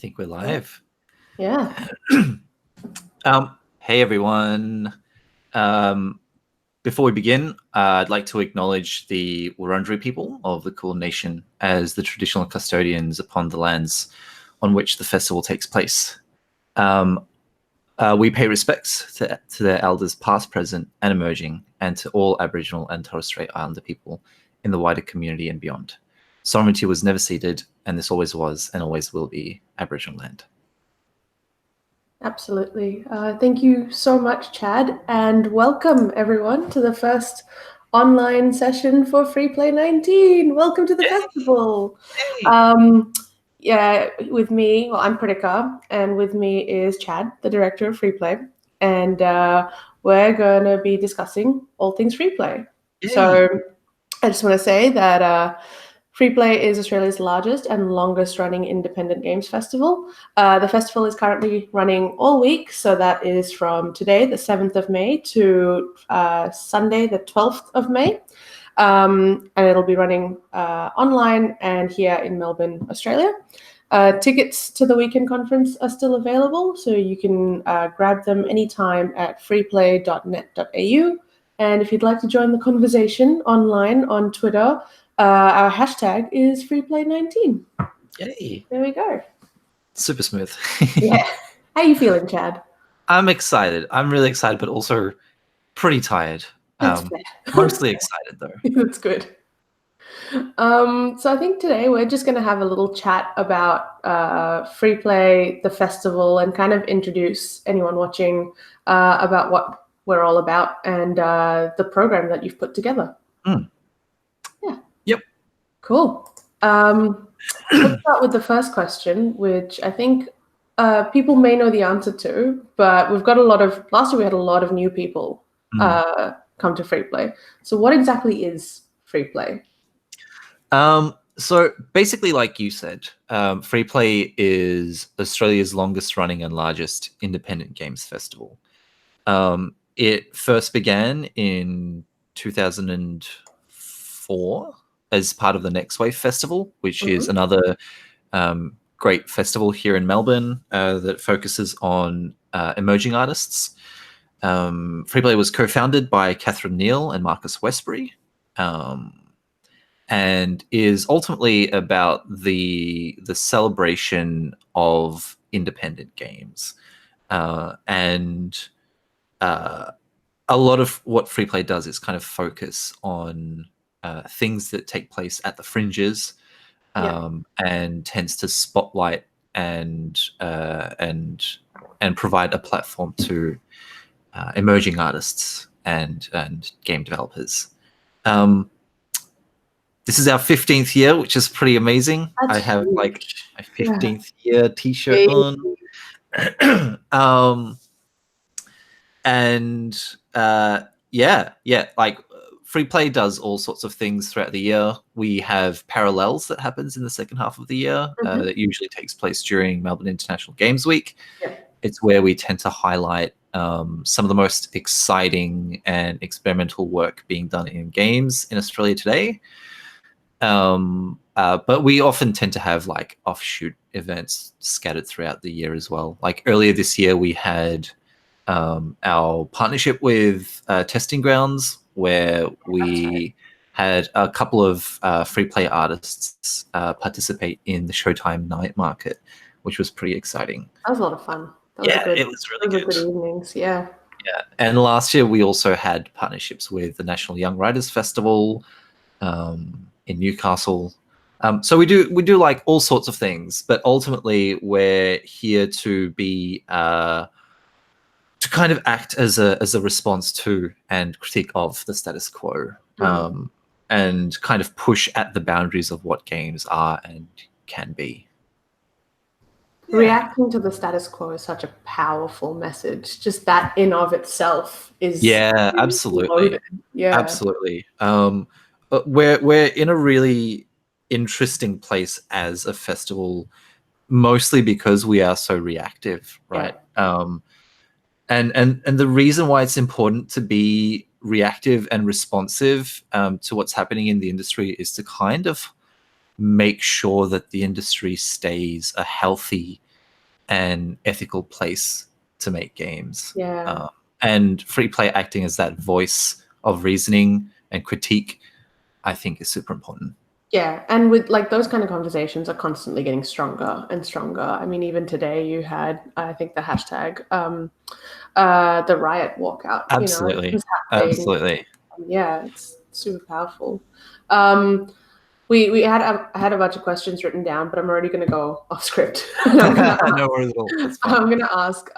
think we're live. Yeah. Hey everyone. Before we begin, I'd like to acknowledge the Wurundjeri people of the Kulin Nation as the traditional custodians upon the lands on which the festival takes place. We pay respects to their elders past, present, and emerging, and to all Aboriginal and Torres Strait Islander people in the wider community and beyond. Sovereignty was never ceded, and this always was and always will be Aboriginal land. Absolutely. Thank you so much, Chad, and welcome everyone to the first online session for Freeplay 19. Welcome to the festival. With me, I'm Pritika, and with me is Chad, the director of Freeplay, and we're going to be discussing all things Freeplay. Yay. So I just want to say that Freeplay is Australia's largest and longest running independent games festival. The festival is currently running all week, so that is from today, the 7th of May, to Sunday, the 12th of May. And it'll be running online and here in Melbourne, Australia. Tickets to the weekend conference are still available, so you can grab them anytime at freeplay.net.au. And if you'd like to join the conversation online on Twitter, our hashtag is Freeplay19. Yay. There we go. Super smooth. Yeah. How are you feeling, Chad? I'm excited. I'm really excited, but also pretty tired. Mostly excited, though. That's good. So I think today we're just going to have a little chat about Freeplay, the festival, and kind of introduce anyone watching about what we're all about and the program that you've put together. Yeah. Yep. Cool. Let's start with the first question, which I think people may know the answer to, but we've got last year we had a lot of new people come to Freeplay. So what exactly is Freeplay? So basically, like you said, Freeplay is Australia's longest running and largest independent games festival. It first began in 2004 as part of the Next Wave Festival, which is another great festival here in Melbourne that focuses on emerging artists. Freeplay was co-founded by Catherine Neal and Marcus Westbury, and is ultimately about the celebration of independent games. And a lot of what Freeplay does is kind of focus on things that take place at the fringes, and tends to spotlight and provide a platform to emerging artists and game developers. This is our 15th year, which is pretty amazing. I have like my 15th year T-shirt on. Like Freeplay does all sorts of things throughout the year. We have Parallels that happens in the second half of the year that usually takes place during Melbourne International Games Week. Yeah. It's where we tend to highlight some of the most exciting and experimental work being done in games in Australia today. But we often tend to have like offshoot events scattered throughout the year as well. Like earlier this year, we had our partnership with Testing Grounds, where we had a couple of Freeplay artists participate in the Showtime Night Market, which was pretty exciting. That was a lot of fun. It was really good. Good evenings, yeah. Yeah, and last year we also had partnerships with the National Young Writers Festival in Newcastle. So we do like all sorts of things, but ultimately we're here to be to kind of act as a response to and critique of the status quo, and kind of push at the boundaries of what games are and can be. Yeah. Reacting to the status quo is such a powerful message. Just that in of itself is absolutely loaded. Absolutely. But we're in a really interesting place as a festival, mostly because we are so reactive, right? And the reason why it's important to be reactive and responsive to what's happening in the industry is to kind of make sure that the industry stays a healthy and ethical place to make games. Yeah. And Freeplay acting as that voice of reasoning and critique, I think, is super important. Yeah, and with like those kind of conversations are constantly getting stronger and stronger. I mean, even today you had, I think, the hashtag, the riot walkout. You know, it Absolutely. was happening. Absolutely. Yeah, it's super powerful. I had a bunch of questions written down, but I'm already going to go off script. No worries at all. That's fine. I'm going to ask,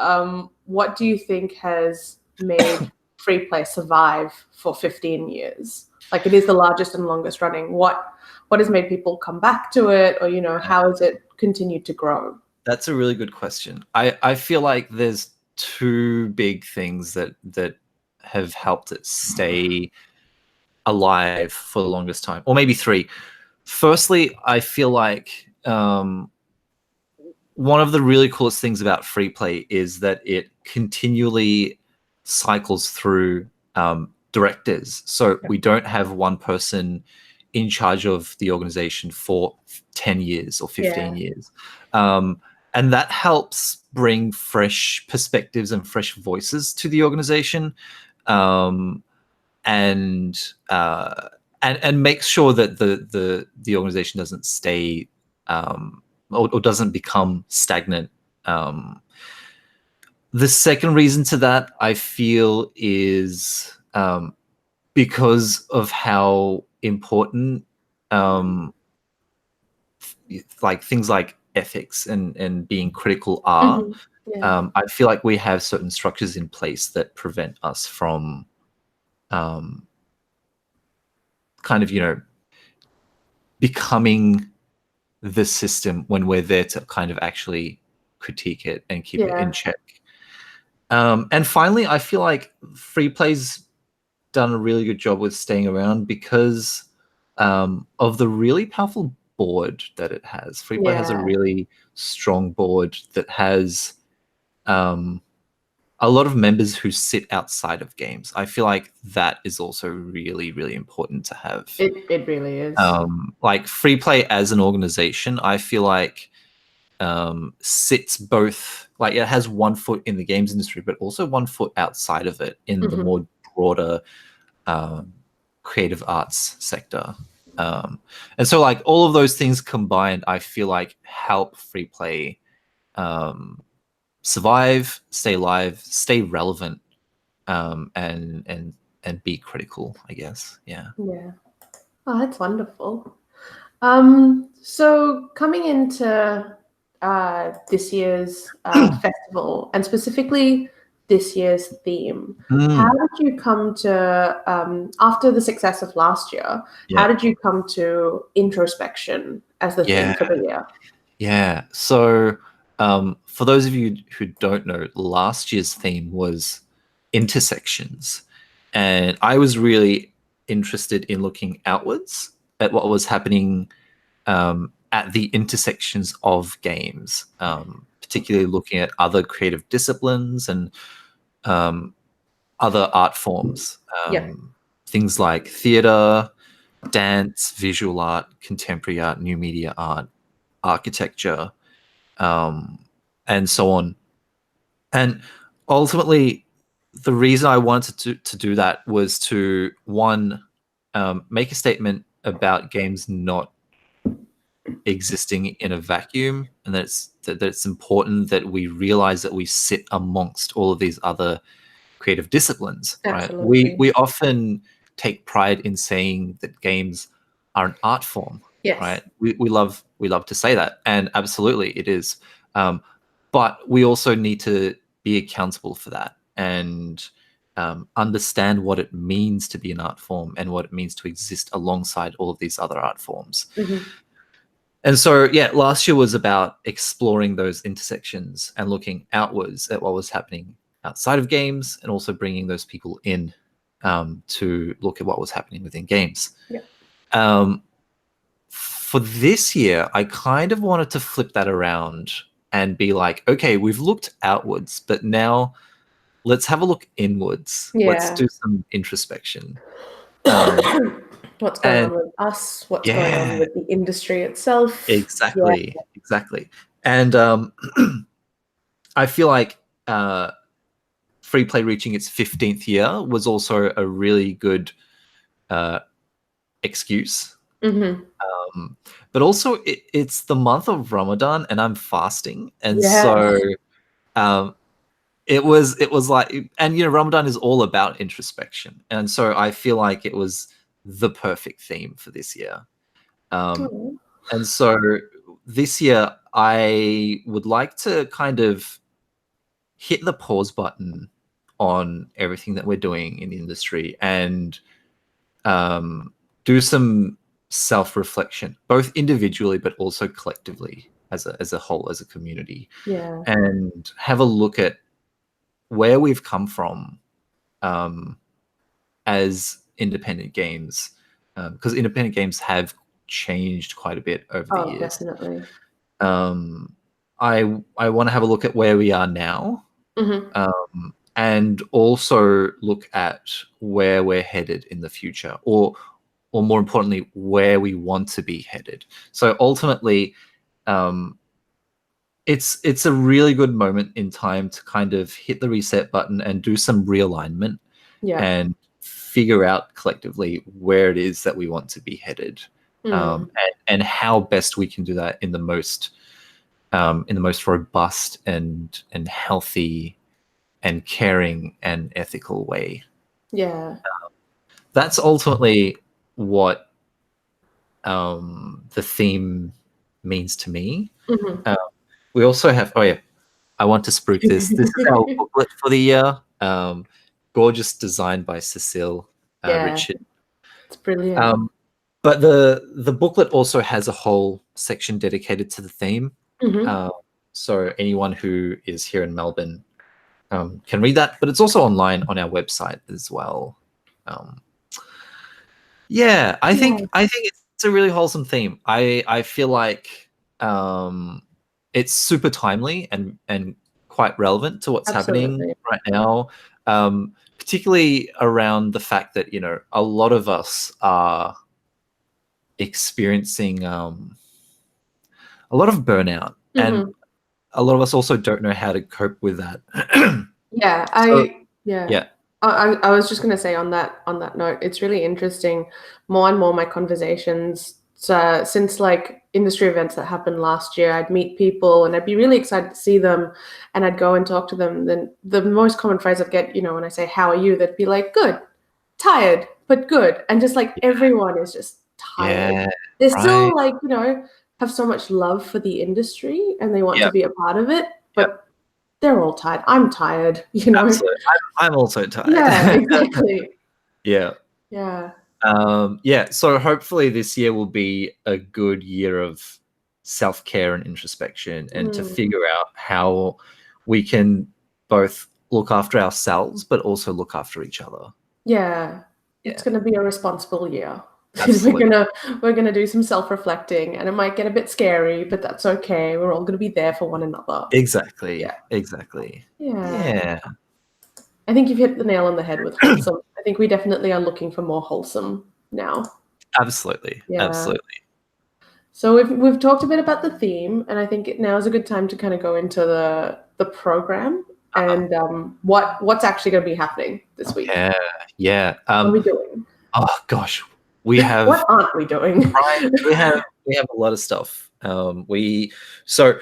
what do you think has made Freeplay survive for 15 years? Like, it is the largest and longest running. What has made people come back to it, or, you know, how has it continued to grow? That's a really good question. I feel like there's two big things that have helped it stay alive for the longest time, or maybe three. Firstly, I feel like one of the really coolest things about Freeplay is that it continually cycles through directors. So we don't have one person in charge of the organization for 10 years or 15 years. And that helps bring fresh perspectives and fresh voices to the organization. And makes sure that the organization doesn't stay or doesn't become stagnant. The second reason to that, I feel, is because of how important like things like ethics and being critical are. I feel like we have certain structures in place that prevent us from kind of, you know, becoming the system when we're there to kind of actually critique it and keep it in check. And finally, I feel like Freeplay's done a really good job with staying around because of the really powerful board that it has. Freeplay has a really strong board that has a lot of members who sit outside of games. I feel like that is also really, really important to have. It really is. Like Freeplay as an organization, I feel like sits both, like it has one foot in the games industry, but also one foot outside of it in the more broader creative arts sector. And so like all of those things combined, I feel like help Freeplay survive, stay live, stay relevant, and be critical, I guess. Yeah. Yeah. Oh, that's wonderful. So coming into this year's festival, and specifically this year's theme, how did you come to, after the success of last year, how did you come to introspection as the theme for the year? Yeah. So for those of you who don't know, last year's theme was intersections. And I was really interested in looking outwards at what was happening at the intersections of games, particularly looking at other creative disciplines and other art forms. Things like theater, dance, visual art, contemporary art, new media art, architecture, and so on. And ultimately, the reason I wanted to do that was to, one, make a statement about games not existing in a vacuum, and that it's important that we realize that we sit amongst all of these other creative disciplines. Absolutely. Right? We often take pride in saying that games are an art form. Yes. Right? We love to say that, and absolutely it is. But we also need to be accountable for that and understand what it means to be an art form and what it means to exist alongside all of these other art forms. And so, yeah, last year was about exploring those intersections and looking outwards at what was happening outside of games, and also bringing those people in to look at what was happening within games. For this year, I kind of wanted to flip that around and be like, okay, we've looked outwards, but now let's have a look inwards. Let's do some introspection. What's going on with us? What's going on with the industry itself? Exactly. And I feel like Freeplay reaching its 15th year was also a really good excuse. Mm-hmm. But also, it's the month of Ramadan, and I'm fasting, and so Yes. um, it was like, and Ramadan is all about introspection, and so I feel like it was the perfect theme for this year. Oh. And so this year, I would like to kind of hit the pause button on everything that we're doing in the industry and do some self-reflection, both individually but also collectively as a whole, as a community, Yeah. and have a look at where we've come from as independent games, because independent games have changed quite a bit over the Oh, years. definitely. I want to have a look at where we are now, Mm-hmm. and also look at where we're headed in the future, or more importantly, where we want to be headed. So ultimately, it's a really good moment in time to kind of hit the reset button and do some realignment Yeah. and figure out collectively where it is that we want to be headed, Mm. and how best we can do that in the most robust and healthy and caring and ethical way. Yeah. That's ultimately what the theme means to me. Mm-hmm. We also have, oh yeah, I want to spruik this. This is our booklet for the year. Gorgeous, designed by Cecile Yeah, Richard. it's brilliant. Um, but the booklet also has a whole section dedicated to the theme. Mm-hmm. So anyone who is here in Melbourne can read that, but it's also online on our website as well. Yeah, I Yeah, think it's a really wholesome theme. I feel like it's super timely and quite relevant to what's happening absolutely. right now, particularly around the fact that a lot of us are experiencing a lot of burnout, and Mm-hmm. a lot of us also don't know how to cope with that. Yeah, So yeah. yeah, I was just gonna say on that note, it's really interesting. More and more my conversations since like industry events that happened last year, I'd meet people and I'd be really excited to see them, and I'd go and talk to them. Then the most common phrase I'd get, when I say "How are you?" they'd be like, "Good, tired, but good," and just like everyone is just tired. yeah, They're right, still like have so much love for the industry and they want to yeah, be a part of it, yeah, but they're all tired. I'm tired. absolutely. I'm also tired. Yeah, exactly. Yeah. Yeah. Yeah, so hopefully this year will be a good year of self-care and introspection, and to Mm. figure out how we can both look after ourselves but also look after each other. Yeah. It's Yeah, gonna be a responsible year. We're absolutely. gonna we're gonna do some self-reflecting and it might get a bit scary, but that's okay. We're all gonna be there for one another. Exactly. Yeah. Exactly. Yeah. Yeah, I think you've hit the nail on the head with wholesome. I think we definitely are looking for more wholesome now. absolutely. Yeah. Absolutely. So we've talked a bit about the theme, and I think now is a good time to kind of go into the program and what's actually going to be happening this week. Yeah, yeah. What are we doing? Oh gosh, we have What aren't we doing? right. We have a lot of stuff. We so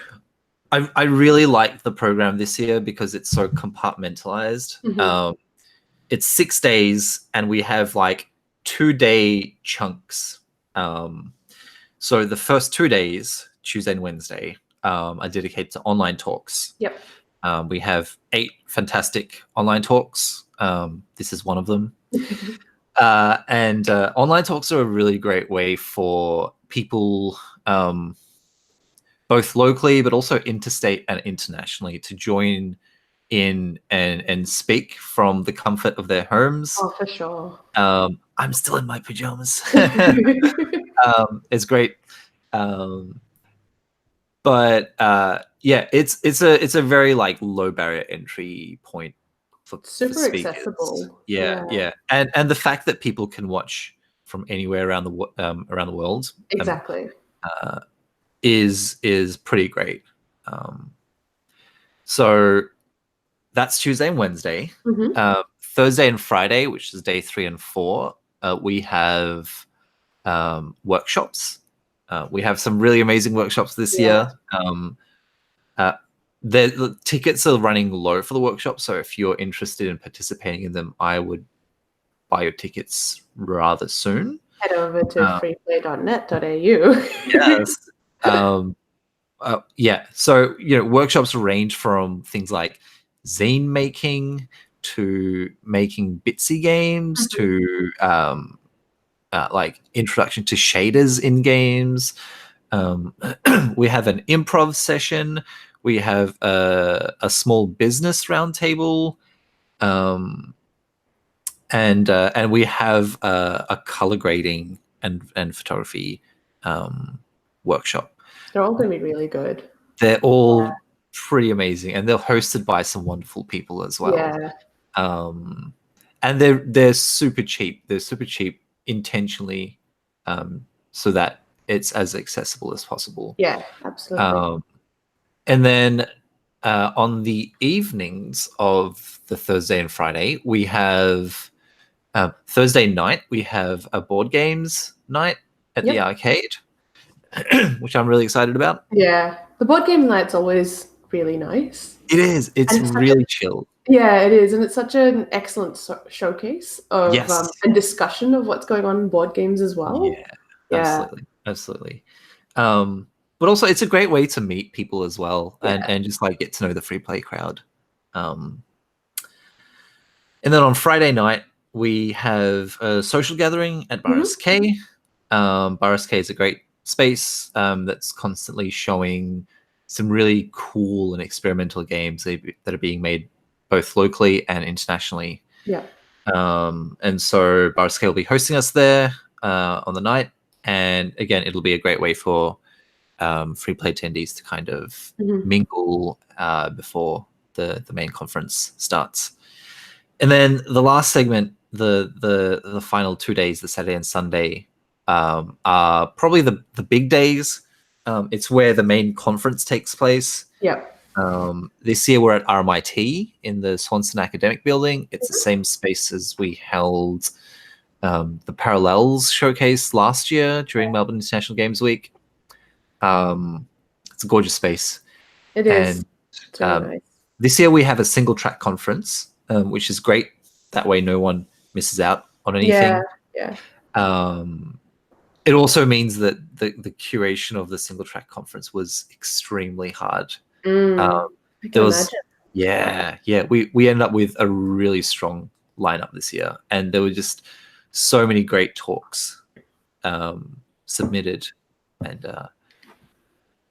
I really like the program this year because it's so compartmentalized. Hmm. It's 6 days, and we have like 2-day chunks. So the first 2 days, Tuesday and Wednesday, are dedicated to online talks. Yep. We have 8 fantastic online talks. This is one of them. And online talks are a really great way for people, both locally but also interstate and internationally, to join in and speak from the comfort of their homes. Oh, for sure. I'm still in my pajamas. It's great. Um, but yeah, it's a very like low barrier entry point for Super speakers. accessible. Yeah, Yeah, yeah, and the fact that people can watch from anywhere around the world exactly. is pretty great. So that's Tuesday and Wednesday. Thursday and Friday, which is day 3 and 4, we have workshops. We have some really amazing workshops this year. The tickets are running low for the workshop, so if you're interested in participating in them, I would buy your tickets rather soon. Head over to freeplay.net.au. Yes. Yeah. So, workshops range from things like zine making to making bitsy games to like introduction to shaders in games. We have an improv session. We have a small business roundtable. And we have a color grading and photography workshop. They're all going to be really good. They're all pretty amazing, and they're hosted by some wonderful people as well. Yeah. And they're super cheap. They're super cheap intentionally, so that it's as accessible as possible. Yeah, absolutely. And then on the evenings of the Thursday and Friday, we have Thursday night, we have a board games night at the arcade, which I'm really excited about. Yeah, the board game night's always really nice. It is. It's really chill. Yeah, it is. And it's such an excellent showcase of and discussion of what's going on in board games as well. Yeah. Absolutely. But also it's a great way to meet people as well and just like get to know the free play crowd. And then on Friday night, we have a social gathering at Barras K. Barras K is a great space that's constantly showing some really cool and experimental games that are being made both locally and internationally. Yeah. And so Barras K will be hosting us there on the night. And again, it'll be a great way for free play attendees to kind of mingle before the main conference starts. And then the last segment, the final 2 days, the Saturday and Sunday, are probably the big days. It's where the main conference takes place. Yeah. This year we're at RMIT in the Swanson Academic Building. It's the same space as we held the Parallels showcase last year during Melbourne International Games Week. It's a gorgeous space. It is. It's really nice. This year we have a single track conference, which is great. That way no one misses out on anything. Yeah. It also means that the curation of the single track conference was extremely hard. I can imagine. We ended up with a really strong lineup this year, and there were just so many great talks submitted, and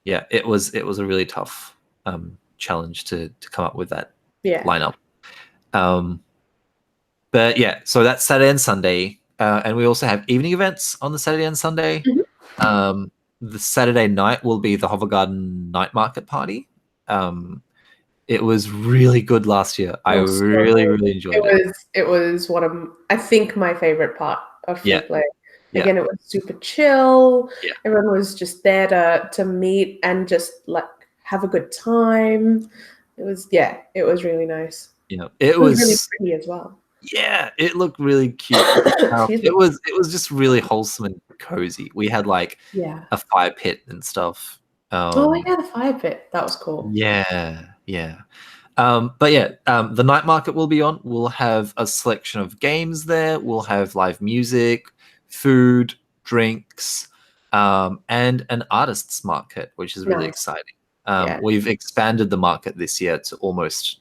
it was a really tough challenge to come up with that lineup. But yeah, so that's Saturday and Sunday, and we also have evening events on the Saturday and Sunday. The Saturday night will be the Hover Garden Night Market Party. It was really good last year. I really enjoyed it. It was one of, I think, my favorite part of Freeplay. Again, it was super chill. Everyone was just there to meet and just like have a good time. It was really nice. It was really pretty as well. Yeah, it looked really cute. It was just really wholesome and cozy. We had like a fire pit and stuff. The fire pit. That was cool. Yeah. The night market will be on. We'll have a selection of games there. We'll have live music, food, drinks, and an artists market, which is really exciting. We've expanded the market this year to almost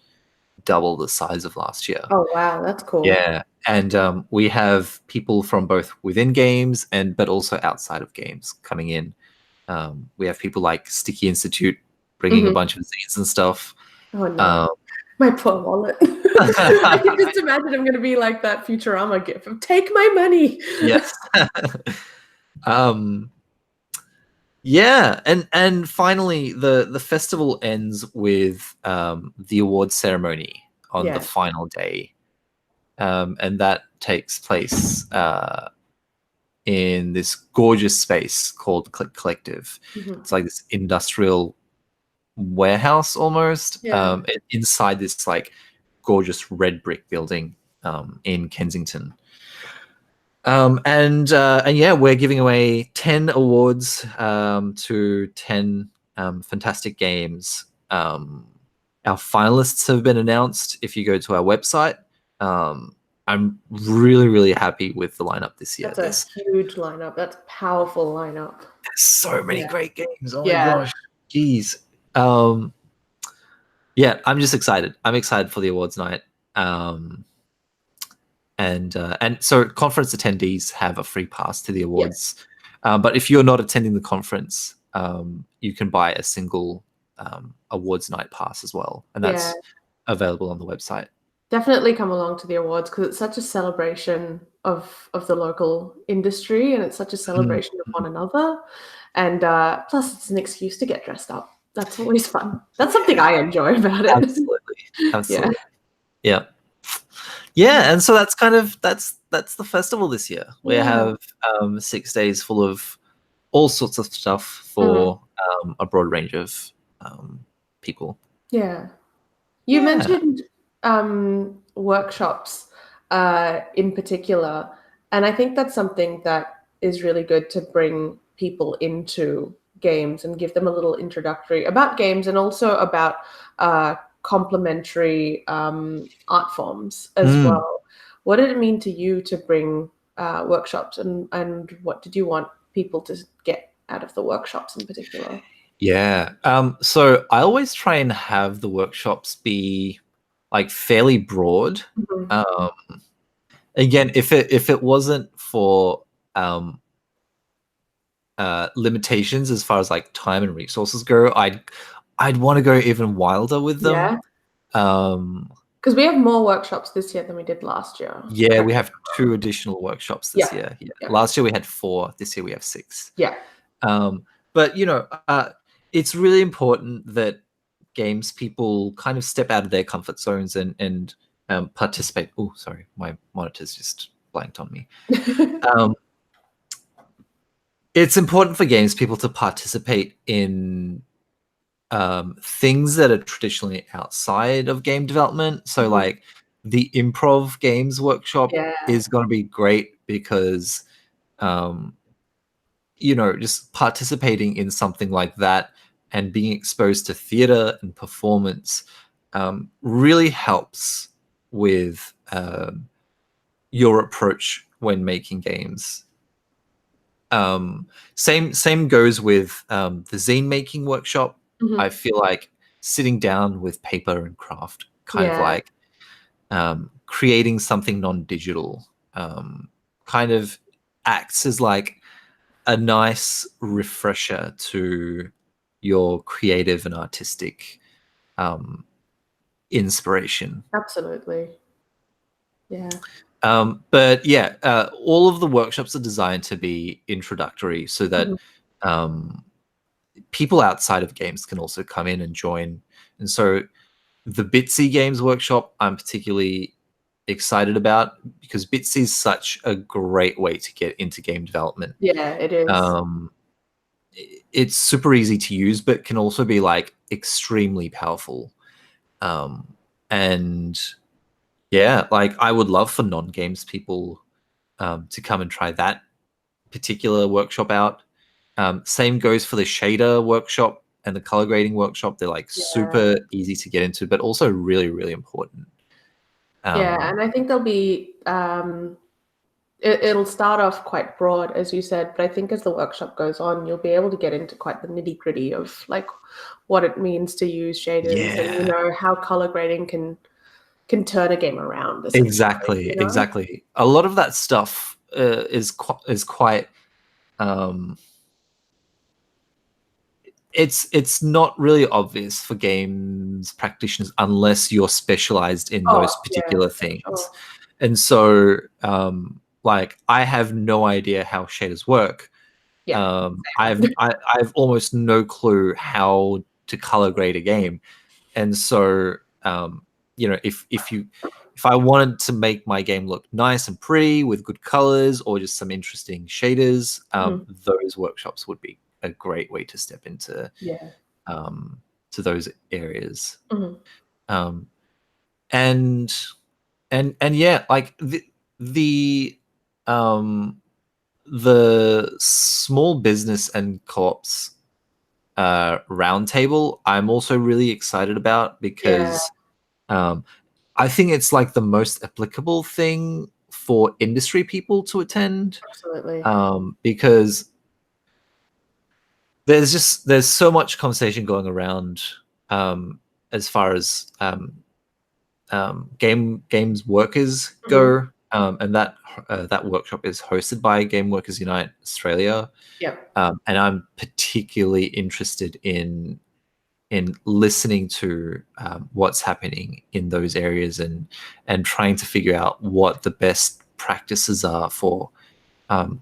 double the size of last year. Oh wow, that's cool. Yeah, and we have people from both within games but also outside of games coming in. We have people like Sticky Institute bringing a bunch of zines and stuff. Oh no, my poor wallet. I can just imagine I'm going to be like that Futurama gif of "Take my money." Yes. And finally, the festival ends with the award ceremony on the final day, and that takes place in this gorgeous space called Click Collective. It's like this industrial warehouse almost, Yeah. inside this like gorgeous red brick building in Kensington. And yeah, we're giving away 10 awards to 10 fantastic games. Our finalists have been announced if you go to our website. I'm really, really happy with the lineup this year. That's a huge lineup. That's a powerful lineup. There's so many Yeah. great games. Oh my Yeah. gosh. Jeez. Yeah, I'm just excited. I'm excited for the awards night. And so conference attendees have a free pass to the awards. But if you're not attending the conference, you can buy a single awards night pass as well. And that's available on the website. Definitely come along to the awards because it's such a celebration of the local industry, and it's such a celebration of one another. And plus, it's an excuse to get dressed up. That's always fun. That's something I enjoy about it. Absolutely. Yeah, and so that's kind of that's the festival this year. We have 6 days full of all sorts of stuff for a broad range of people. Yeah. You mentioned workshops in particular, and I think that's something that is really good to bring people into games and give them a little introductory about games and also about complementary art forms as well. What did it mean to you to bring workshops, and what did you want people to get out of the workshops in particular? Yeah. So I always try and have the workshops be like fairly broad. Again, if it wasn't for limitations as far as like time and resources go, I'd want to go even wilder with them. Because we have more workshops this year than we did last year. Yeah, we have 2 additional workshops this year. Last year we had 4. This year we have 6. But it's really important that games people kind of step out of their comfort zones and participate. Oh, sorry, my monitor's just blanked on me. It's important for games people to participate in things that are traditionally outside of game development. So like the improv games workshop is going to be great because just participating in something like that and being exposed to theater and performance really helps with your approach when making games. Same goes with the zine making workshop. I feel like sitting down with paper and craft, kind of like creating something non-digital, kind of acts as like a nice refresher to your creative and artistic inspiration. Absolutely. Yeah. But yeah, all of the workshops are designed to be introductory so that people outside of games can also come in and join. And so the Bitsy Games workshop I'm particularly excited about because Bitsy is such a great way to get into game development. Yeah, it is. It's super easy to use, but can also be like extremely powerful. And yeah, like I would love for non-games people to come and try that particular workshop out. Same goes for the shader workshop and the color grading workshop. They're like super easy to get into, but also really, really important. And I think there'll be it'll start off quite broad, as you said, but I think as the workshop goes on, you'll be able to get into quite the nitty-gritty of like what it means to use shaders and how color grading can turn a game around. Exactly. A lot of that stuff is quite it's not really obvious for games practitioners unless you're specialized in those particular things. And so like I have no idea how shaders work. I've almost no clue how to color grade a game. And so if I wanted to make my game look nice and pretty with good colors or just some interesting shaders, those workshops would be a great way to step into to those areas. Mhm. And yeah, like the small business and co-ops roundtable I'm also really excited about, Yeah, because I think it's like the most applicable thing for industry people to attend, absolutely. because there's so much conversation going around, as far as games workers go, and that workshop is hosted by Game Workers Unite Australia, Yep. and I'm particularly interested in listening to what's happening in those areas, and trying to figure out what the best practices are for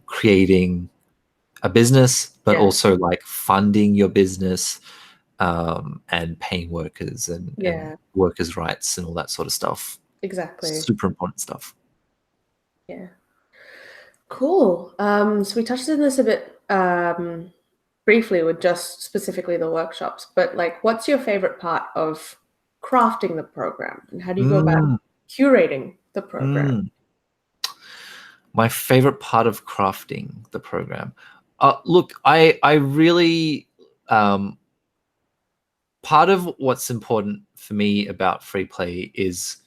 creating a business, but Yeah. also like funding your business, and paying workers, and Yeah. workers' rights and all that sort of stuff. Exactly. Super important stuff. Yeah. Cool. So we touched on this a bit briefly with just specifically the workshops, but like, what's your favorite part of crafting the program, and how do you go about Mm, curating the program? mm. My favorite part of crafting the program. Look, I really, part of what's important for me about free play is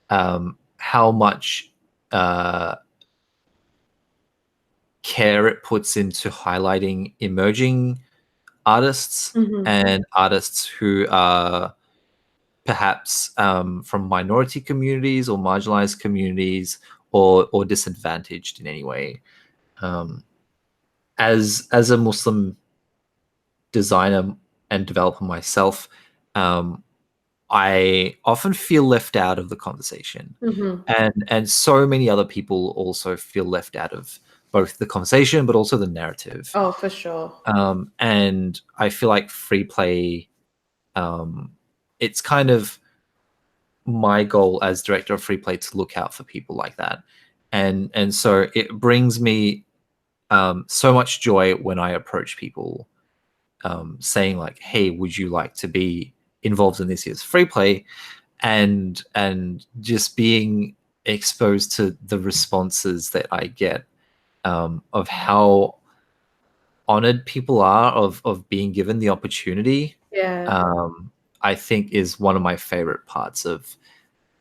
how much care it puts into highlighting emerging artists, Hmm. and artists who are perhaps from minority communities or marginalized communities, or disadvantaged in any way. Um, as a Muslim designer and developer myself, I often feel left out of the conversation, Hmm. and so many other people also feel left out of both the conversation but also the narrative. Oh, for sure. And I feel like free play, um, it's kind of my goal as director of free play to look out for people like that, and so it brings me so much joy when I approach people, saying like, "Hey, would you like to be involved in this year's free play?" And just being exposed to the responses that I get, of how honored people are of being given the opportunity, Yeah. um, I think is one of my favorite parts of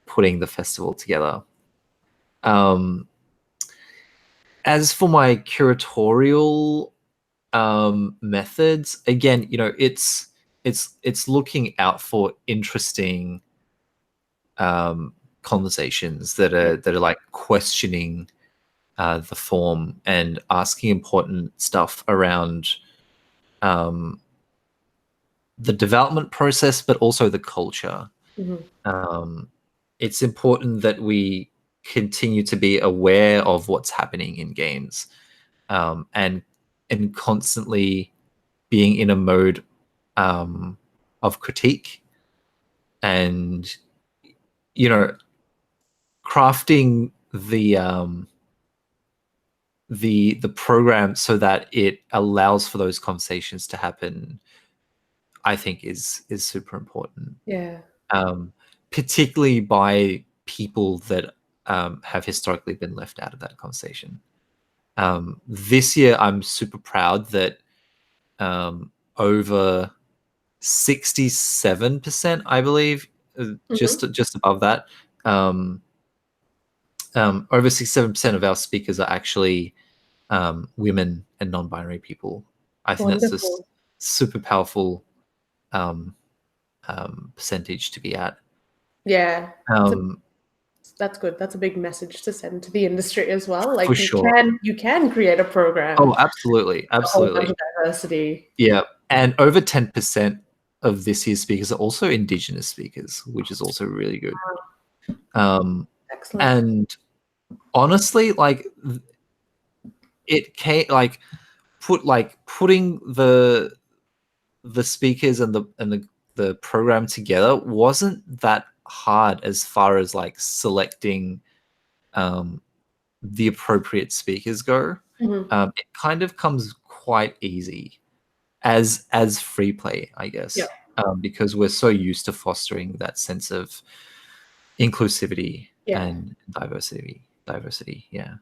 putting the festival together. Um, as for my curatorial methods, again, it's looking out for interesting conversations Yeah. that are like questioning the form, and asking important stuff around um, the development process, but also the culture. Hmm. Um, it's important that we continue to be aware of what's happening in games, and constantly being in a mode of critique, and you know crafting the program so that it allows for those conversations to happen, I think is super important, Yeah. um, particularly by people that have historically been left out of that conversation. This year, I'm super proud that over 67%, I believe, Hmm. just above that, um, over 67% of our speakers are actually women and non-binary people. I think that's just Wonderful. super powerful um, percentage to be at. Yeah. Um, That's good. That's a big message to send to the industry as well. for Like, sure. you can create a program Oh, with absolutely, a whole bunch absolutely. of diversity. Yeah, and over 10% of this year's speakers are also Indigenous speakers, which is also really good. Um, Excellent. and honestly, like it came like putting the speakers and the program together wasn't that hard, as far as like selecting um, the appropriate speakers go. Hmm. It kind of comes quite easy as free play, I Yeah. guess. because we're so used to fostering that sense of inclusivity and diversity. Yeah.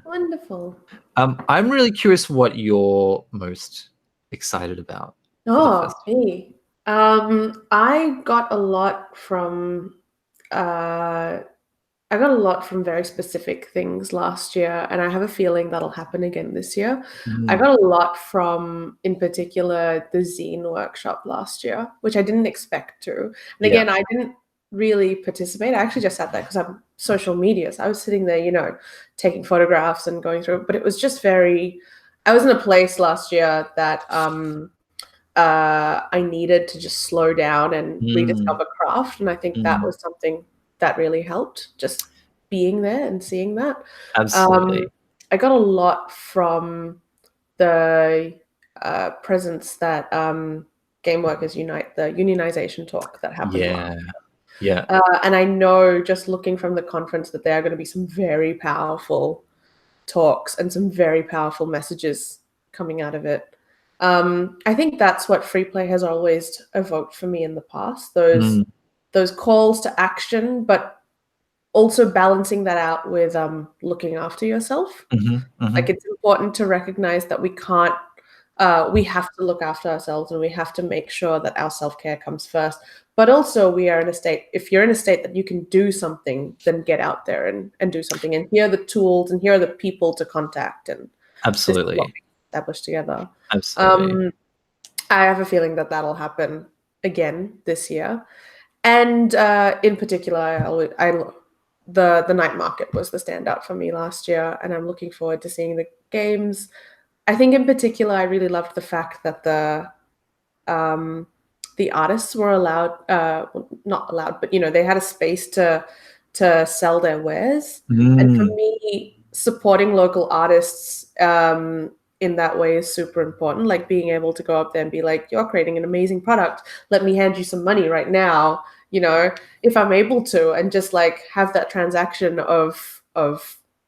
Wonderful. I'm really curious what you're most excited about for the Oh, festival. me. I got a lot from I got a lot from very specific things last year, and I have a feeling that'll happen again this year. I got a lot from, in particular, the zine workshop last year, which I didn't expect to. And again, I didn't really participate. I actually just sat there because I'm social media. So I was sitting there, taking photographs and going through it. But it was just I was in a place last year that I needed to just slow down and rediscover craft. And I think that was something that really helped, just being there and seeing that. Absolutely. I got a lot from the presence that Game Workers Unite, the unionization talk that happened last. Yeah. And I know, just looking from the conference, that there are going to be some very powerful talks and some very powerful messages coming out of it. I think that's what Freeplay has always evoked for me in the past, those calls to action, but also balancing that out with looking after yourself. Like, it's important to recognize that we have to look after ourselves, and we have to make sure that our self-care comes first. But also, if you're in a state that you can do something, then get out there and do something. And here are the tools, and here are the people to contact, and this is what we establish together. Absolutely. I have a feeling that that'll happen again this year. And in particular, the night market was the standout for me last year, and I'm looking forward to seeing the games. I think in particular, I really loved the fact that the artists were allowed, not allowed, but they had a space to sell their wares. And for me, supporting local artists in that way is super important. Like, being able to go up there and be like, "You're creating an amazing product. Let me hand you some money right now." If I'm able to, and just like have that transaction of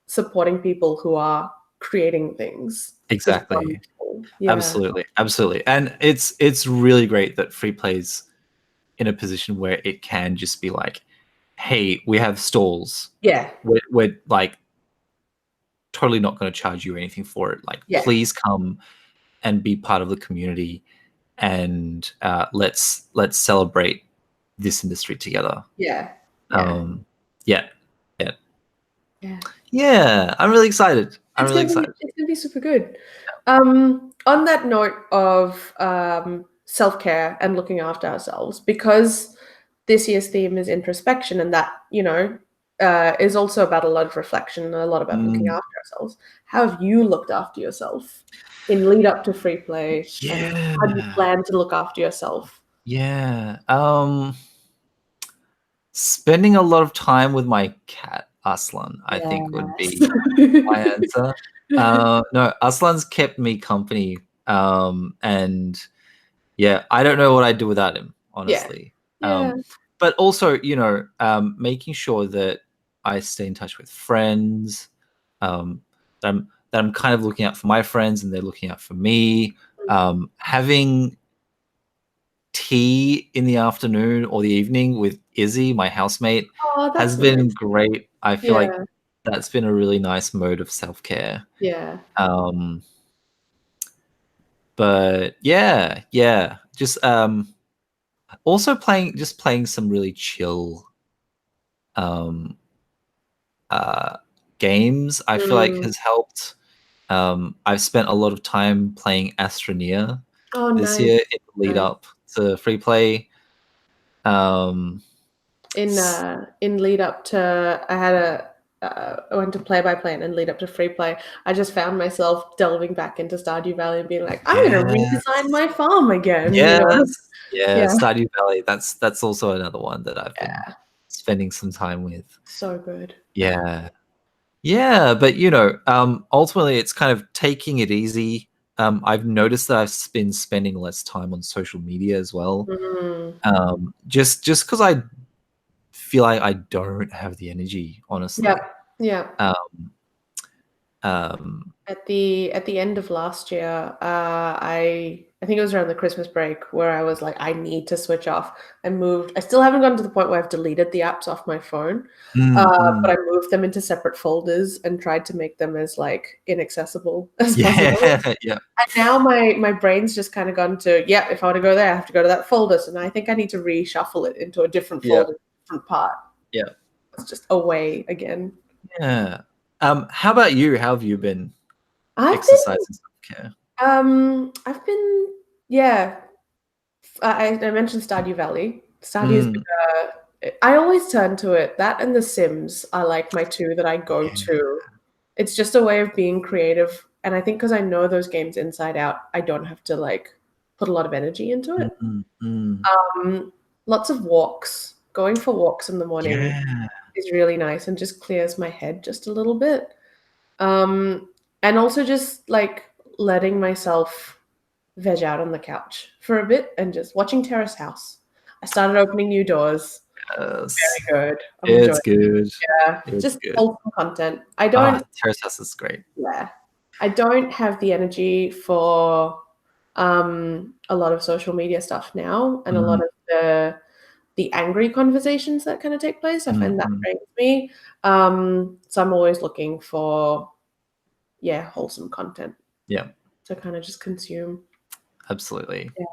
supporting people who are creating things. Exactly. Absolutely. And it's really great that Freeplay's in a position where it can just be like, hey, we have stalls. We're like totally not going to charge you anything for it. Like, please come and be part of the community, and let's celebrate this industry together. I'm really excited. It's gonna be super good. On that note of self-care and looking after ourselves, because this year's theme is introspection, and that is also about a lot of reflection and a lot about looking after ourselves. How have you looked after yourself in lead up to Freeplay? And how do you plan to look after yourself? Spending a lot of time with my cat Aslan, I think, would be my answer. No, Aslan's kept me company, and I don't know what I'd do without him, honestly. But also, making sure that I stay in touch with friends, that I'm kind of looking out for my friends and they're looking out for me. Having tea in the afternoon or the evening with Izzy, my housemate, has been great. I feel like that's been a really nice mode of self-care. But just also playing some really chill games, I feel like has helped. I've spent a lot of time playing Astroneer this year in the lead up to Freeplay. In lead up to, I went to Play by Play, and in lead up to Freeplay, I just found myself delving back into Stardew Valley and being like, I'm going to redesign my farm again. Stardew Valley. That's also another one that I've been spending some time with. So good. But ultimately it's kind of taking it easy. I've noticed that I've been spending less time on social media as well. Just because I feel like I don't have the energy, honestly. And at the end of last year, I think it was around the Christmas break where I was like, I need to switch off. I still haven't gotten to the point where I've deleted the apps off my phone, but I moved them into separate folders and tried to make them as like inaccessible as possible. Yeah. And now my brain's just kind of gone to, yeah, if I want to go there, I have to go to that folder. So now I think I need to reshuffle it into a different folder, different part. Yeah. It's just away again. Yeah. How about you? How have you been I've exercising self-care? I've been, yeah. I mentioned Stardew Valley. Stardew has been, I always turn to it. That and The Sims are like my two that I go to. It's just a way of being creative. And I think because I know those games inside out, I don't have to like put a lot of energy into it. Lots of walks. Going for walks in the morning is really nice and just clears my head just a little bit. And also just like letting myself veg out on the couch for a bit and just watching Terrace House. I started opening new doors. Yes. Very good. It's good. Yeah, it's just good. wholesome content. I don't. Terrace House is great. Yeah, I don't have the energy for a lot of social media stuff now, and a lot of the angry conversations that kind of take place. I find that drains me. So I'm always looking for wholesome content. Yeah, to kind of just consume. absolutely. Yeah.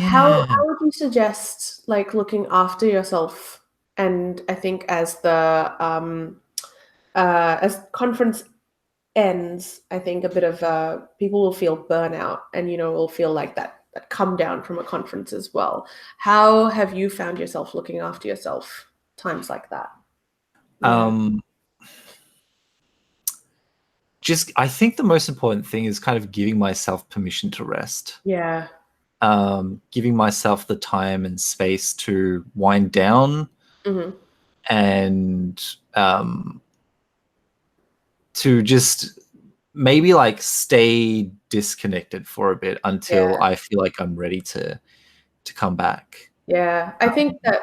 How would you suggest like looking after yourself? And I think as the as conference ends, I think a bit of people will feel burnout and will feel like that come down from a conference as well. How have you found yourself looking after yourself times like that? I think the most important thing is kind of giving myself permission to rest. Yeah. Giving myself the time and space to wind down and to just maybe like stay disconnected for a bit until I feel like I'm ready to come back. Yeah, I think that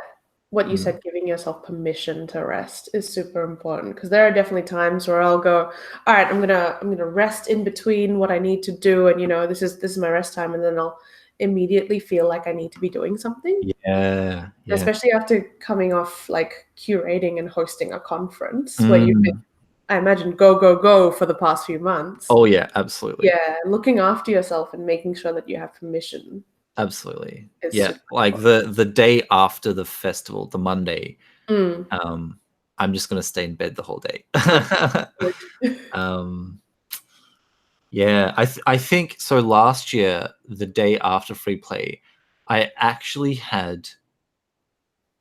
what you said, giving yourself permission to rest, is super important because there are definitely times where I'll go, all right, I'm gonna rest in between what I need to do, and this is my rest time, and then I'll immediately feel like I need to be doing something. Yeah. Especially after coming off like curating and hosting a conference where you've been, I imagine, go for the past few months. Oh yeah, absolutely. Yeah, looking after yourself and making sure that you have permission. Absolutely. Yeah, like the day after the festival, the Monday, I'm just gonna stay in bed the whole day. Yeah, I think so. Last year, the day after Freeplay, I actually had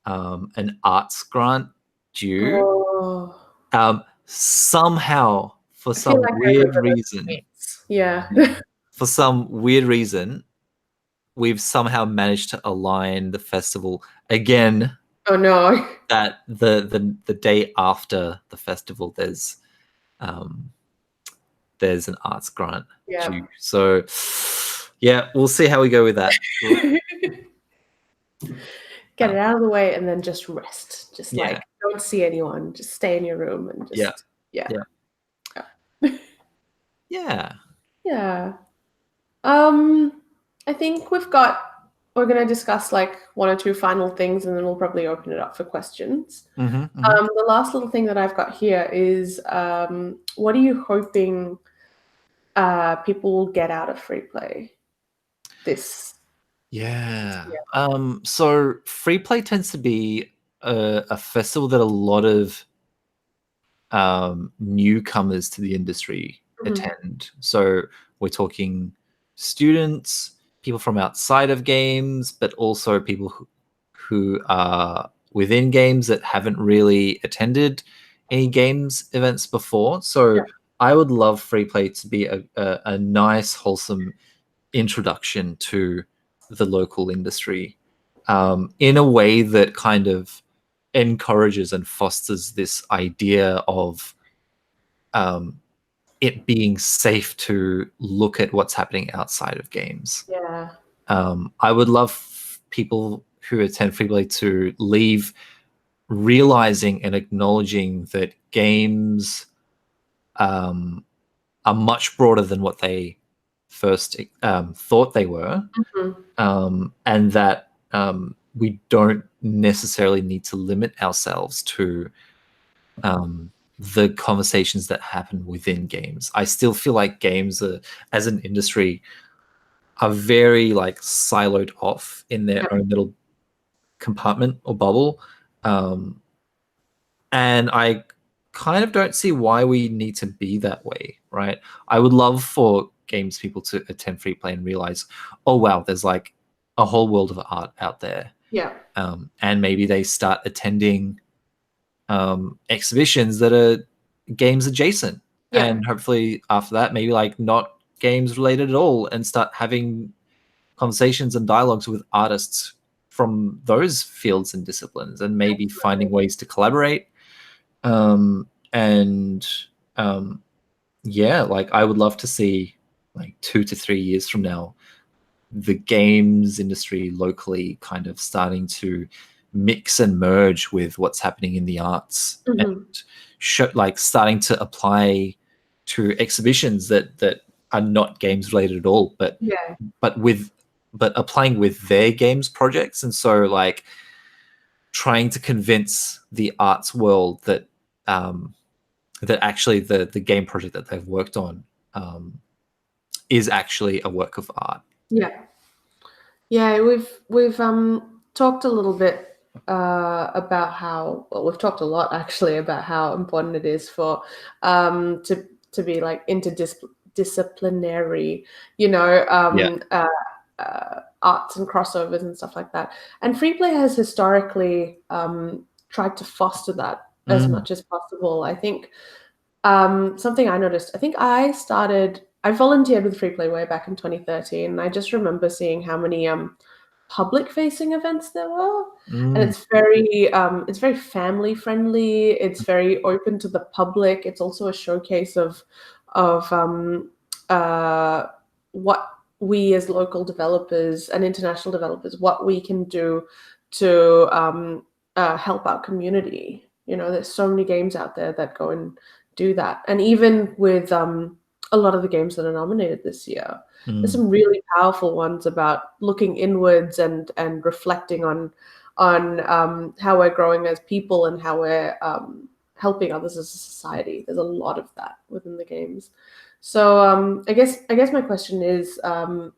an arts grant due. Somehow, for some weird reason, for some weird reason, we've somehow managed to align the festival again. Oh no! That the day after the festival, there's an arts grant due. So yeah, we'll see how we go with that. Get it out of the way and then just rest. Just like don't see anyone. Just stay in your room and just Yeah. I think we're going to discuss like one or two final things and then we'll probably open it up for questions. The last little thing that I've got here is what are you hoping people will get out of Freeplay this? So Freeplay tends to be a festival that a lot of newcomers to the industry attend. So we're talking students, people from outside of games, but also people who are within games that haven't really attended any games events before. So I would love Freeplay to be a nice, wholesome introduction to the local industry in a way that kind of encourages and fosters this idea of it being safe to look at what's happening outside of games. I would love people who attend Freeplay to leave realizing and acknowledging that games are much broader than what they first thought they were, and that we don't necessarily need to limit ourselves to the conversations that happen within games. I still feel like games as an industry are very like siloed off in their own little compartment or bubble, and I kind of don't see why we need to be that way, right? I would love for games people to attend Freeplay and realize, oh wow, there's like a whole world of art out there. Yeah. And maybe they start attending exhibitions that are games adjacent, and hopefully after that, maybe like not games related at all, and start having conversations and dialogues with artists from those fields and disciplines, and maybe finding ways to collaborate. Yeah, like I would love to see like 2 to 3 years from now, the games industry locally kind of starting to mix and merge with what's happening in the arts, and like starting to apply to exhibitions that are not games related at all, but applying with their games projects. And so like trying to convince the arts world that that actually the game project that they've worked on is actually a work of art. Yeah, we've talked a little bit about how, well, we've talked a lot actually about how important it is for to be like interdisciplinary, arts and crossovers and stuff like that. And Freeplay has historically tried to foster that as much as possible. I think something I noticed, I think I volunteered with Freeplay way back in 2013, and I just remember seeing how many public-facing events there were, and it's very family friendly. It's very open to the public. It's also a showcase of what we as local developers and international developers, what we can do to help our community. There's so many games out there that go and do that, and even with a lot of the games that are nominated this year, there's some really powerful ones about looking inwards and reflecting on how we're growing as people and how we're helping others as a society. There's a lot of that within the games. So I guess my question is, do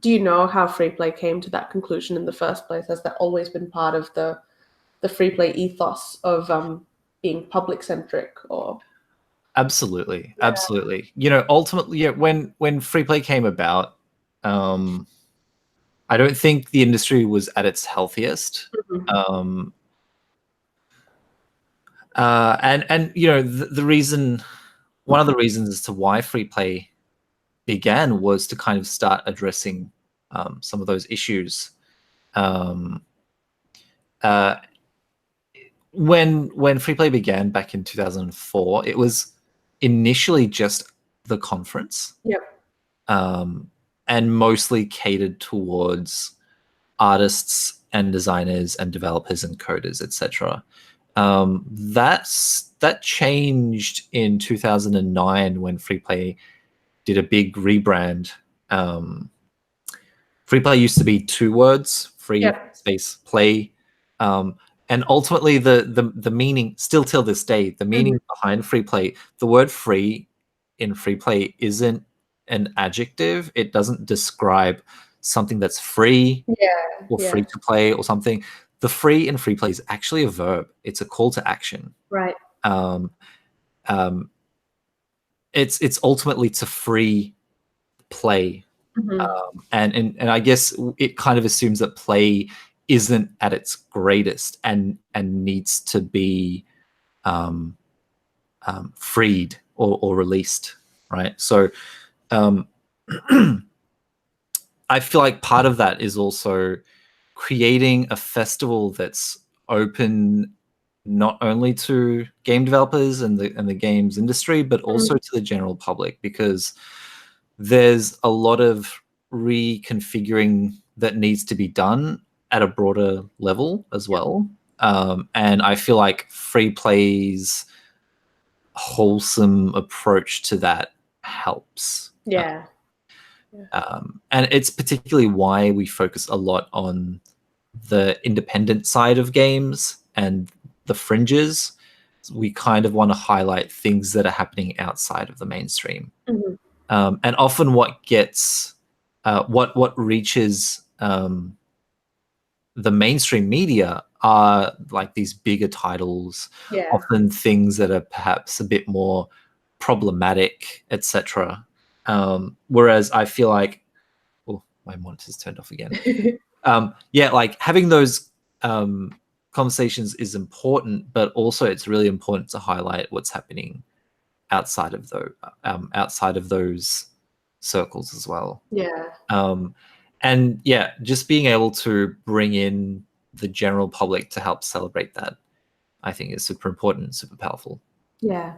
you know how Freeplay came to that conclusion in the first place? Has that always been part of the Freeplay ethos of being public centric? Or Absolutely. Ultimately, when Freeplay came about, I don't think the industry was at its healthiest. And the reason, one of the reasons as to why Freeplay began was to kind of start addressing some of those issues. When Freeplay began back in 2004, it was initially just the conference, and mostly catered towards artists and designers and developers and coders, etc. That changed in 2009 when Freeplay did a big rebrand. Freeplay used to be 2 words: free space play. And ultimately, the meaning, still till this day, the meaning behind Freeplay, the word free in Freeplay isn't an adjective. It doesn't describe something that's free or free to play or something. The free in Freeplay is actually a verb. It's a call to action. Right. It's ultimately to free play. And I guess it kind of assumes that play isn't at its greatest and needs to be freed or released, right? So I feel like part of that is also creating a festival that's open not only to game developers and the games industry, but also to the general public, because there's a lot of reconfiguring that needs to be done at a broader level as well. And I feel like Freeplay's wholesome approach to that helps. Yeah. And it's particularly why we focus a lot on the independent side of games and the fringes. We kind of want to highlight things that are happening outside of the mainstream. And often what gets what reaches the mainstream media are like these bigger titles, often things that are perhaps a bit more problematic, etc. Whereas I feel like, oh, my monitor's turned off again. Like having those conversations is important, but also it's really important to highlight what's happening outside of those circles as well. And just being able to bring in the general public to help celebrate that, I think, is super important, super powerful. Yeah,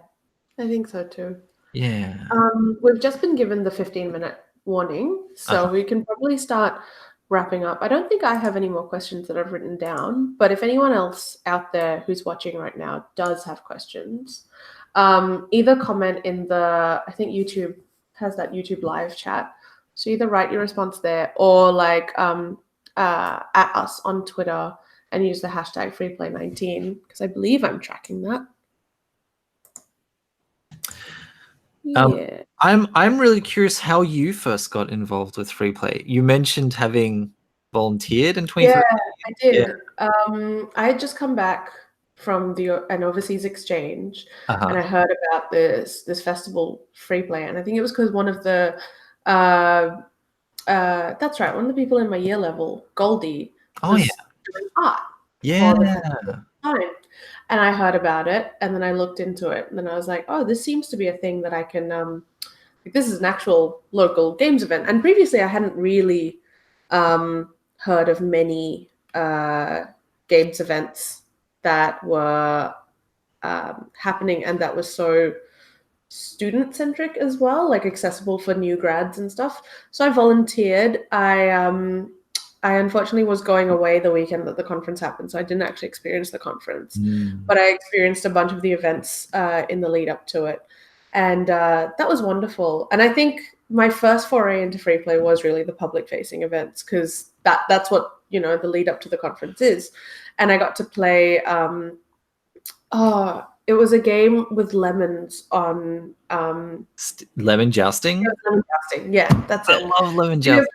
I think so too. Yeah. We've just been given the 15-minute warning, so we can probably start wrapping up. I don't think I have any more questions that I've written down, but if anyone else out there who's watching right now does have questions, either comment in the, I think YouTube has that YouTube live chat. So either write your response there or like at us on Twitter and use the hashtag Freeplay19 because I believe I'm tracking that. Yeah. I'm really curious how you first got involved with Freeplay. You mentioned having volunteered in 2013. Yeah, I did. I had just come back from an overseas exchange, and I heard about this festival Freeplay, and I think it was because one of the that's right, one of the people in my year level, Goldie, was doing art. Time. And I heard about it, and then I looked into it, and then I was like, oh, this seems to be a thing that I can this is an actual local games event. And previously I hadn't really heard of many games events that were happening and that was so student-centric as well, like accessible for new grads and stuff. So I volunteered. I unfortunately was going away the weekend that the conference happened, so I didn't actually experience the conference, but I experienced a bunch of the events in the lead up to it. And that was wonderful. And I think my first foray into Freeplay was really the public-facing events because that's what, the lead up to the conference is. And I got to play, it was a game with lemons on... lemon jousting? Lemon jousting, yeah, that's it. I love lemon jousting.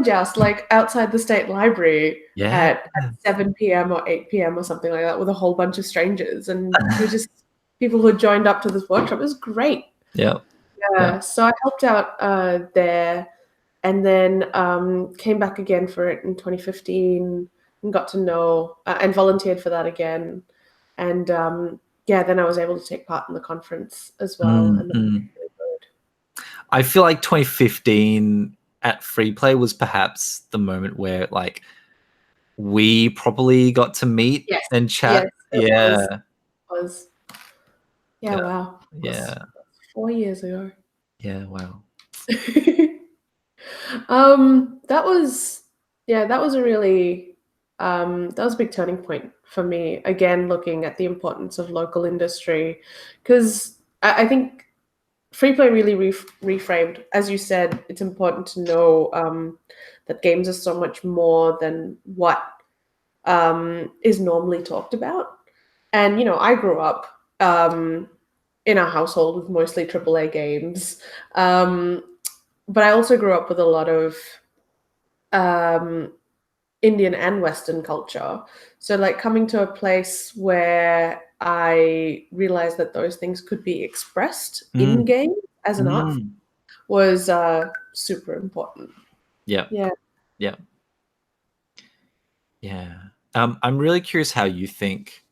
Just like outside the State Library at 7 p.m. or 8 p.m. or something like that with a whole bunch of strangers. And it was just people who joined up to this workshop. It was great. Yeah. So I helped out there and then came back again for it in 2015 and got to know and volunteered for that again. And then I was able to take part in the conference as well. And that was really good. I feel like 2015 at Freeplay was perhaps the moment where like we probably got to meet and chat. It was. Wow. Yeah. 4 years ago. Yeah, wow. That was a really that was a big turning point for me. Again, looking at the importance of local industry, because I think Freeplay really reframed, as you said, it's important to know that games are so much more than what is normally talked about. And, I grew up in a household with mostly AAA games. But I also grew up with a lot of Indian and Western culture. So like coming to a place where I realized that those things could be expressed in game as an art was super important. Yeah. I'm really curious how you think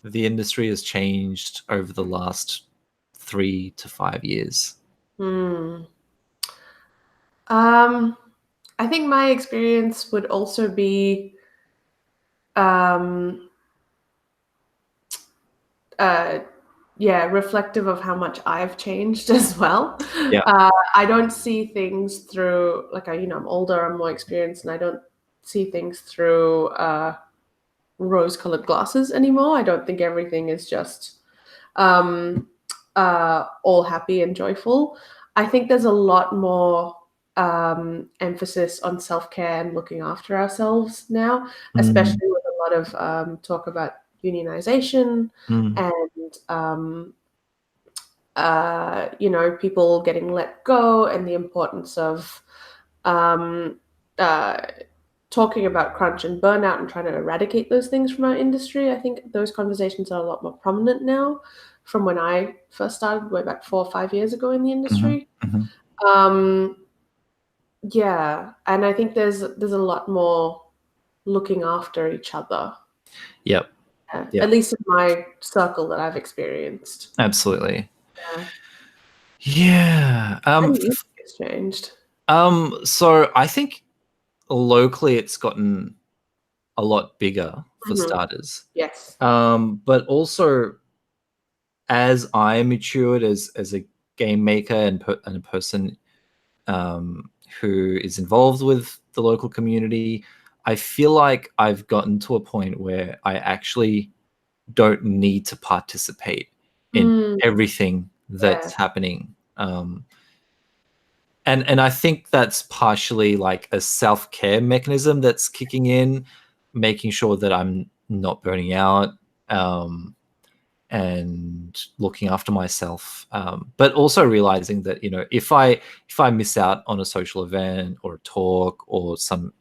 the industry has changed over the last 3 to 5 years. I think my experience would also be reflective of how much I've changed as well. I don't see things through I'm older, I'm more experienced, and I don't see things through rose-colored glasses anymore. I don't think everything is just all happy and joyful. I think there's a lot more emphasis on self-care and looking after ourselves now, especially with a lot of talk about unionization and people getting let go, and the importance of talking about crunch and burnout and trying to eradicate those things from our industry. I think those conversations are a lot more prominent now from when I first started way back 4 or 5 years ago in the industry. Yeah, and I think there's a lot more looking after each other. Yep. At least in my circle that I've experienced. Absolutely. Yeah. Yeah. It's changed. So I think locally it's gotten a lot bigger for starters. Yes. But also as I matured as a game maker and a person who is involved with the local community, I feel like I've gotten to a point where I actually don't need to participate in everything that's happening. And I think that's partially like a self-care mechanism that's kicking in, making sure that I'm not burning out and looking after myself. But also realizing that, if I miss out on a social event or a talk or some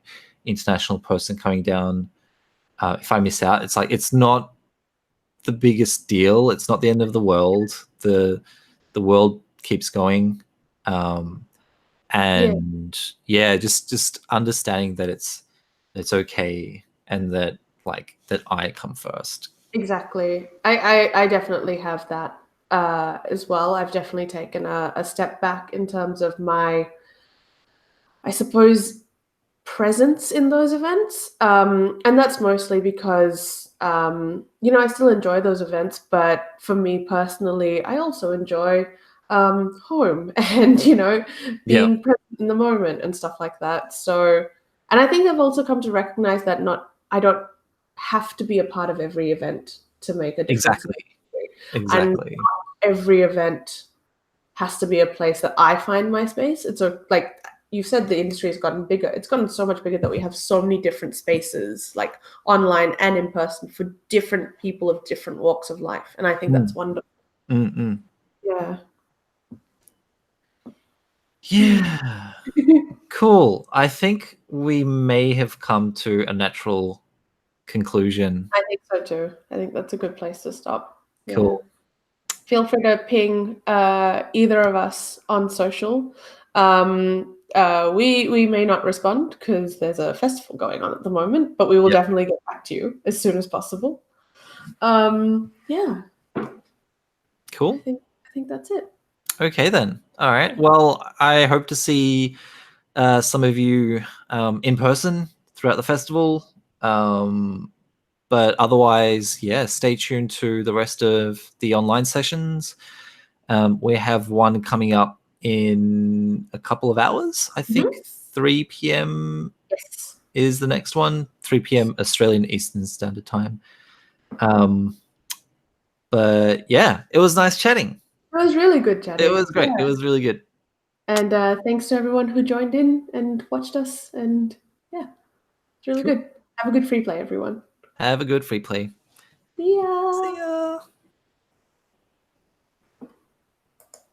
international person coming down, if I miss out, it's like it's not the biggest deal. It's not the end of the world. The world keeps going. And just understanding that it's okay, and that I come first. Exactly. I definitely have that as well. I've definitely taken a step back in terms of my, I suppose, presence in those events. And that's mostly because, I still enjoy those events, but for me personally, I also enjoy home and, being present in the moment and stuff like that. So, and I think I've also come to recognize that I don't have to be a part of every event to make a difference. And every event has to be a place that I find my space. It's like you said, the industry has gotten bigger. It's gotten so much bigger that we have so many different spaces, like online and in person, for different people of different walks of life. And I think that's wonderful. Yeah. Yeah. Cool. I think we may have come to a natural conclusion. I think so too. I think that's a good place to stop. Cool. Yeah. Feel free to ping either of us on social. We may not respond because there's a festival going on at the moment, but we will definitely get back to you as soon as possible. Yeah. Cool. I think that's it. Okay then. All right. Well, I hope to see some of you in person throughout the festival. But otherwise, stay tuned to the rest of the online sessions. We have one coming up in a couple of hours. I think 3 p.m. is the next one. 3 p.m. Australian Eastern Standard Time. But yeah, it was nice chatting. It was really good chatting. It was great. It was really good. And thanks to everyone who joined in and watched us. And yeah, it's really good. Have a good free play, everyone. Have a good free play. See ya. See ya.